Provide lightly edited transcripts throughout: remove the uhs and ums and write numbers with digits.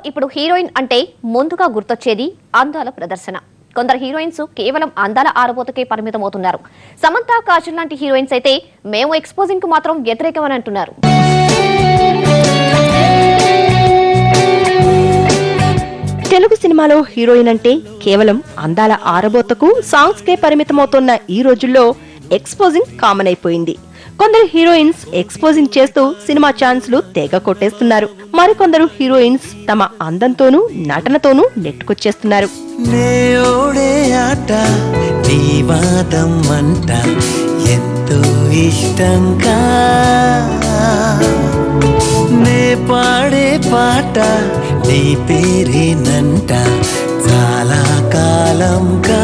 ఇప్పుడు హీరోయిన్ అంటే ముందుగా గుర్తొచ్చేది అందాల ప్రదర్శన. కొందరు హీరోయిన్స్ కేవలం అందాల ఆరబోతకే పరిమితమవుతున్నారు. సమంత, కాజల్ లాంటి హీరోయిన్స్ అయితే మేము ఎక్స్పోజింగ్ కు మాత్రం వ్యతిరేకమని అంటున్నారు. తెలుగు సినిమాలో హీరోయిన్ అంటే కేవలం అందాల ఆరబోతకు సాంగ్స్ కే పరిమితమవుతున్న ఈ రోజుల్లో ఎక్స్పోజింగ్ కామన్ అయిపోయింది. కొందరు హీరోయిన్స్ ఎక్స్పోజింగ్ చేస్తూ సినిమా ఛాన్స్లు తెగ కొట్టేస్తున్నారు. మరికొందరు హీరోయిన్స్ తమ అందంతోనూ నటనతోనూ నెట్టుకొచ్చేస్తున్నారు. ఎంతో ఇష్టంగా నే పాడే పాట నీ పేరేనంట చాలా కాలంగా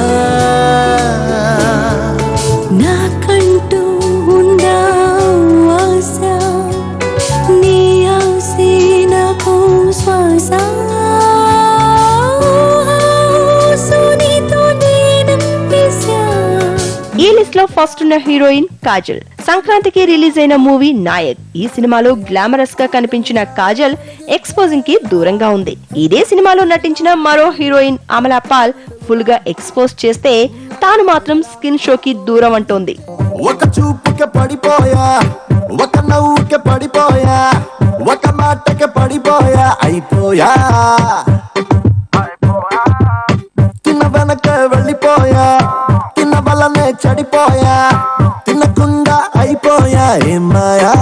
నాకంటూ ఉందా ఆశ నీ ఆశే నాకు శ్వాస ఈ లిస్ట్ లో ఫస్ట్ ఉన్న హీరోయిన్ కాజల్. సంక్రాంతికి రిలీజ్ అయిన మూవీ నాయక్. ఈ సినిమాలో గ్లామరస్ గా కనిపించిన కాజల్ ఎక్స్పోజింగ్ కి దూరంగా ఉంది. ఇదే సినిమాలో నటించిన మరో హీరోయిన్ అమలా పాల్ ఫుల్ గా ఎక్స్పోజ్ చేస్తే తాను మాత్రం స్కిన్ షో కి దూరం అంటోంది. ఒక చూపుకి పడిపోయా, ఒక నవ్వుకి పడిపోయా, ఒక మాటకి పడిపోయా, అయిపోయా తిన్న వెనక వెళ్ళిపోయా, తిన్న వల్లనే చెడిపోయా, తినకుండా అయిపోయా ఏమాయా.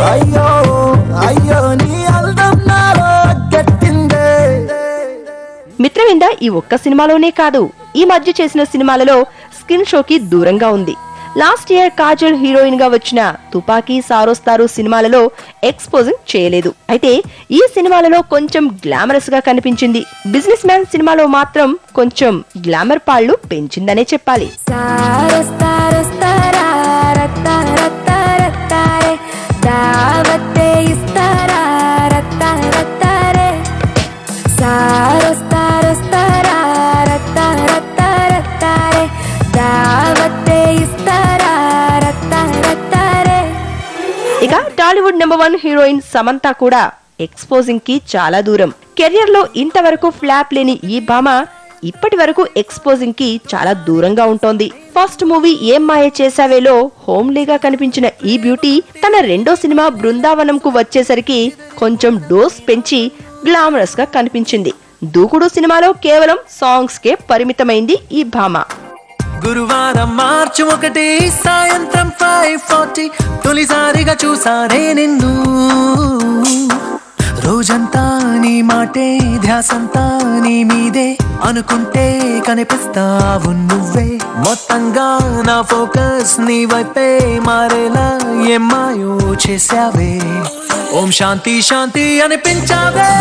అయ్యో అయ్యో నీ అల్దం నాలో గట్టిందే. మిత్రవింద ఈ ఒక్క సినిమాలోనే కాదు, ఈ మధ్య చేసిన సినిమాలలో స్కిన్ షోకి దూరంగా ఉంది. లాస్ట్ ఇయర్ కాజల్ హీరోయిన్ గా వచ్చిన తుపాకీ, సారోస్తారు సినిమాలలో ఎక్స్పోజింగ్ చేయలేదు. అయితే ఈ సినిమాలలో కొంచెం గ్లామరస్ గా కనిపించింది. బిజినెస్ మ్యాన్ సినిమాలో మాత్రం కొంచెం గ్లామర్ పాళ్లు పెంచిందనే చెప్పాలి. ఇక టాలీవుడ్ నెంబర్ 1 హీరోయిన్ సమంత కూడా ఎక్స్పోజింగ్ కి చాలా దూరం. కెరియర్ లో ఇంతవరకు ఫ్లాప్ లేని ఈ భామ ఇప్పటి వరకు ఎక్స్పోజింగ్ కి చాలా దూరంగా ఉంటోంది. ఫస్ట్ మూవీ ఏం మాయ చేసావేలో హోమ్లీగా కనిపించిన ఈ బ్యూటీ తన రెండో సినిమా బృందావనం కు వచ్చేసరికి కొంచెం డోస్ పెంచి గ్లామరస్ గా కనిపించింది. దూకుడు సినిమాలో కేవలం సాంగ్స్ కే పరిమితమైంది ఈ భామ. గురువారం మార్చి 1 సాయంత్రం 5:40 తొలిసారిగా చూసానే నిన్ను. రోజంతా నీ మాటే, ధ్యాసంతా నీ మీదే, అనుకుంటే కనిపిస్తావు నువ్వే. మొత్తంగా నా ఫోకస్ నీ వైపే మారేలా ఏమాయో చేసావే. ఓం శాంతి శాంతి అనిపించావే.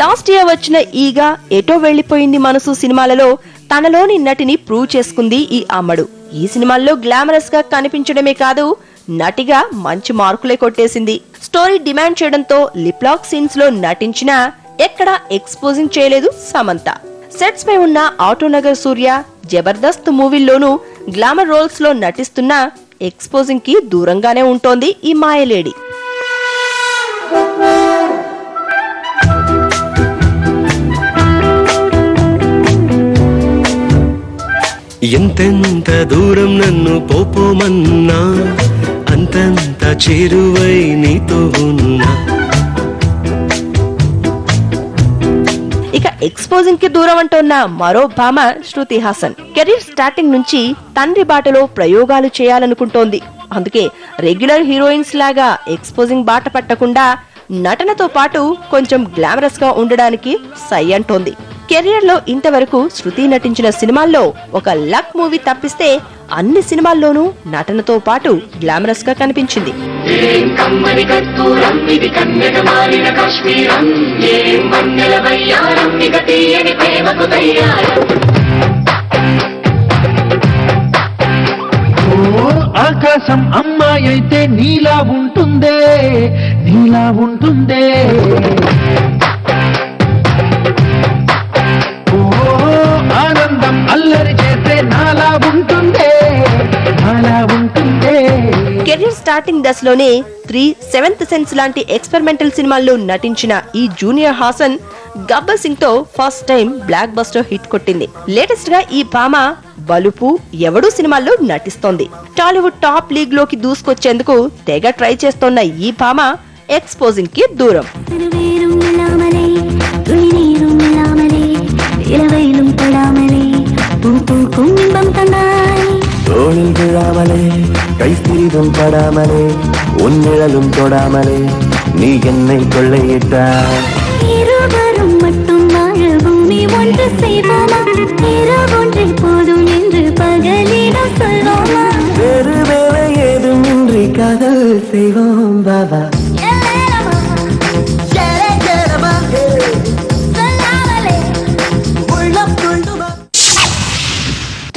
లాస్ట్ ఇయర్ వచ్చిన ఈగా, ఎటో వెళ్లిపోయింది మనసు సినిమాలలో తనలోని నటిని ప్రూవ్ చేసుకుంది ఈ అమ్మడు. ఈ సినిమాల్లో గ్లామరస్ గా కనిపించడమే కాదు, నటిగా మంచి మార్కులే కొట్టేసింది. స్టోరీ డిమాండ్ చేయడంతో లిప్ లాక్ సీన్స్ లో నటించినా ఎక్కడా ఎక్స్పోజింగ్ చేయలేదు సమంత. సెట్స్ పై ఉన్న ఆటోనగర్ సూర్య, జబర్దస్త్ మూవీల్లోనూ గ్లామర్ రోల్స్ లో నటిస్తున్నా ఎక్స్పోజింగ్ కి దూరంగానే ఉంటోంది ఈ మాయలేడి. ఎంతెంత దూరం నన్ను పోపోమన్నా అంతంత చేరువై నీతో ఉన్నా. ఇక ఎక్స్పోజింగ్ కి దూరం అంటున్న మరో భామ శృతి హాసన్. కెరీర్ స్టార్టింగ్ నుంచి తండ్రి బాటలో ప్రయోగాలు చేయాలనుకుంటోంది. అందుకే రెగ్యులర్ హీరోయిన్స్ లాగా ఎక్స్పోజింగ్ బాట పట్టకుండా నటనతో పాటు కొంచెం గ్లామరస్ గా ఉండడానికి సై అంటోంది. కెరియర్ లో ఇంతవరకు శృతి నటించిన సినిమాల్లో ఒక లక్ మూవీ తప్పిస్తే అన్ని సినిమాల్లోనూ నటనతో పాటు గ్లామరస్ గా కనిపించింది. ఆకాశం అమ్మాయి అయితే నీలా ఉంటుందే, నీలా ఉంటుందే. కెరీర్ స్టార్టింగ్ దశలోనే 3, సెవెంత్ సెన్స్ లాంటి ఎక్స్పెరిమెంటల్ సినిమాల్లో నటించిన ఈ జూనియర్ హాసన్ గబ్బర్ సింగ్ తో first time block buster hit కొట్టింది. లేటెస్ట్ గా ఈ భామ బలుపు, ఎవడు సినిమాల్లో నటిస్తోంది. టాలీవుడ్ టాప్ లీగ్ లోకి దూసుకొచ్చేందుకు తెగ ట్రై చేస్తోన్న ఈ భామ ఎక్స్పోజింగ్ కి దూరం. தோளில் விழாமலே கைசிறிதும் படாமலே உன்னிழலும் தொடாமலே நீ என்னை கொள்ளையிட்டாய். இருவரும் மட்டும் வாழ பூமி ஒன்று செய்வோமா, இரவொன்றை போதும் என்று பகலிடம் சொல்வோமா, வேறு வேலை ஏதுமின்றி காதல் செய்வோம் பாபா.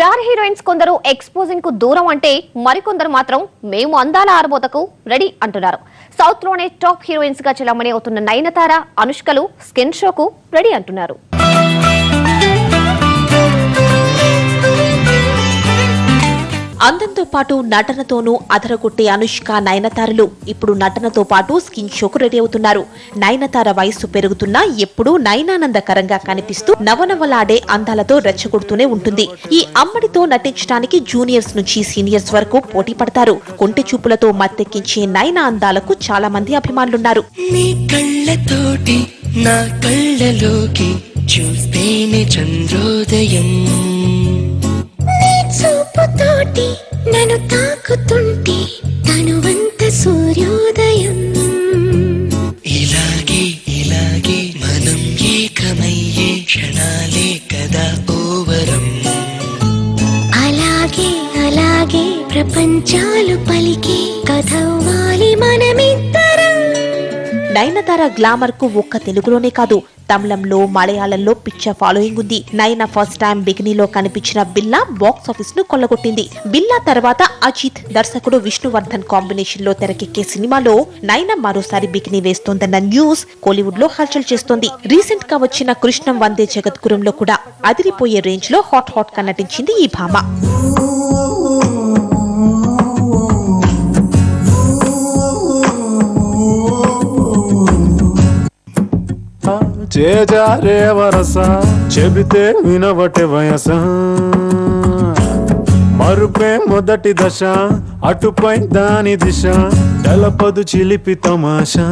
స్టార్ హీరోయిన్స్ కొందరు ఎక్స్పోజింగ్ కు దూరం అంటే మరికొందరు మాత్రం మేము అందాల ఆరబోతకు రెడీ అంటున్నారు. సౌత్ లోనే టాప్ హీరోయిన్స్ గా చెలమణి అవుతున్న నయనతార, అనుష్కలు స్కిన్ షోకు రెడీ అంటున్నారు. అందంతో పాటు నటనతోనూ అదరగొట్టే అనుష్క, నయనతారలు ఇప్పుడు నటనతో పాటు స్కిన్ షోకు రెడీ అవుతున్నారు. నయనతార వయస్సు పెరుగుతున్నా ఎప్పుడూ నయనానందకరంగా కనిపిస్తూ నవనవలాడే అందాలతో రెచ్చగొడుతూనే ఉంటుంది. ఈ అమ్మడితో నటించడానికి జూనియర్స్ నుంచి సీనియర్స్ వరకు పోటీ పడతారు. కొంటె చూపులతో మత్తెక్కించే నయన అందాలకు చాలా మంది అభిమానులున్నారు. నీ కళ్ళతోటి నా కళ్ళలోకి చూస్తేనే చంద్రోదయం, చూపుతోటి నన్ను తాకుతుంటే తనువంత సూర్యోదయం. ఇలాగే ఇలాగే మనం ఏకమయ్యే క్షణాలే కదా ఓవరం. అలాగే అలాగే ప్రపంచాలు పలికే కథవ్వాలి మనమిద్దరం. నయనతార గ్లామర్ కు ఒక్క తెలుగులోనే కాదు, తమిళంలో, మలయాళంలో పిచ్చ ఫాలోయింగ్ ఉంది. నయన ఫస్ట్ టైం బిగినీలో కనిపించిన బిల్లా బాక్స్ ఆఫీస్ ను కొల్లగొట్టింది. బిల్లా తర్వాత అజిత్, దర్శకుడు విష్ణువర్ధన్ కాంబినేషన్ లో తెరకెక్కే సినిమాలో నయన మరోసారి బిగినీ వేస్తోందన్న న్యూస్ కోలీవుడ్ లో హల్చల్ చేస్తోంది. రీసెంట్ గా వచ్చిన కృష్ణం వందే జగద్గురంలో కూడా అదిరిపోయే రేంజ్ లో హాట్ గా నటించింది ఈ భామ. చేజారే వరస చెబితే వినవటే వయస, మరుపే మొదటి దశ అటుపై దాని దిశ, తెలపదు చిలిపి తమాషా.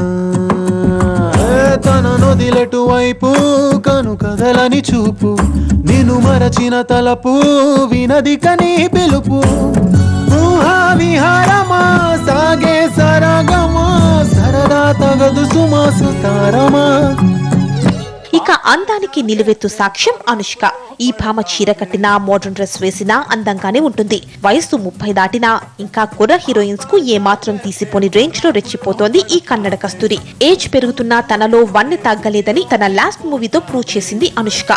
తన నొదిలెటు వైపు కను కదలని చూపు, నిన్ను మరచిన తలపు వినది కని పిలుపు. ఊహా విహారమా సాగే సరగమా, సరదా తగదు సుమాసు తారమా. ఇక అందానికి నిలువెత్తు సాక్ష్యం అనుష్క. ఈ భామ చీర కట్టినా, మోడర్న్ డ్రెస్ వేసినా అందంగానే ఉంటుంది. వయస్సు 30 దాటినా ఇంకా కుర్ర హీరోయిన్స్ కు ఏమాత్రం తీసిపోని రేంజ్ లో రెచ్చిపోతోంది ఈ కన్నడ కస్తూరి. ఏజ్ పెరుగుతున్నా తనలో వన్నె తగ్గలేదని తన లాస్ట్ మూవీతో ప్రూవ్ చేసింది అనుష్క.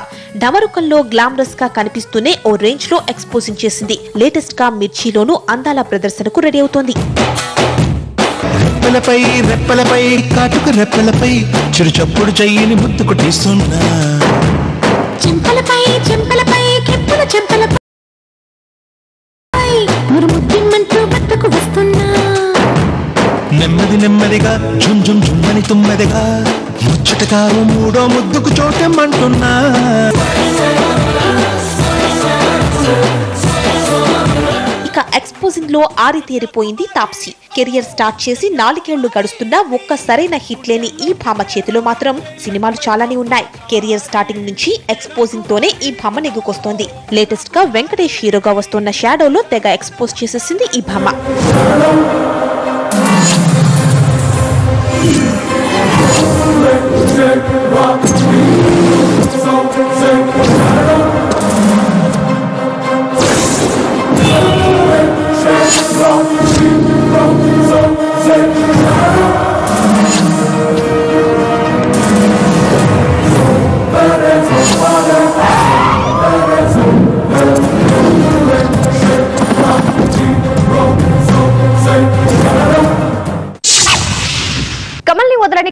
డమరుకంలో గ్లామరస్ గా కనిపిస్తూనే ఓ రేంజ్ లో ఎక్స్పోజింగ్ చేసింది. లేటెస్ట్ గా మిర్చిలోనూ అందాల ప్రదర్శనకు రెడీ అవుతోంది. రెప్పలపై రెప్పలపై కాటుక రెప్పలపై చిరు చప్పుడు చెయ్యిని ముద్దు కొట్టిస్తున్నా, చెంపలపై చెంపలపై కెప్పుల చెంపలపై మురుముద్దిమంటూ బట్టకు వస్తున్నా, నెమ్మది నెమ్మదిగా ఝుమ్ ఝుమ్ ఝుమ్మని తుమ్మెదగా ముచ్చటగా మూడో ముద్దుకు చోటెమ్మంటున్నా. ఇక ఎక్స్పోజింగ్ లో ఆరితేరిపోయింది తాప్సీ. కెరియర్ స్టార్ట్ చేసి 4 ఏళ్లు గడుస్తున్నా ఒక్క సరైన హిట్ లేని ఈ భామ చేతిలో మాత్రం సినిమాలు చాలానే ఉన్నాయి. కెరియర్ స్టార్టింగ్ నుంచి ఎక్స్పోజింగ్ తోనే ఈ భామ నెగ్గుకొస్తోంది. లేటెస్ట్ గా వెంకటేష్ హీరోగా వస్తున్న షాడోలో తెగ ఎక్స్పోజ్ చేసేసింది ఈ భామ. కమల్ని వదలని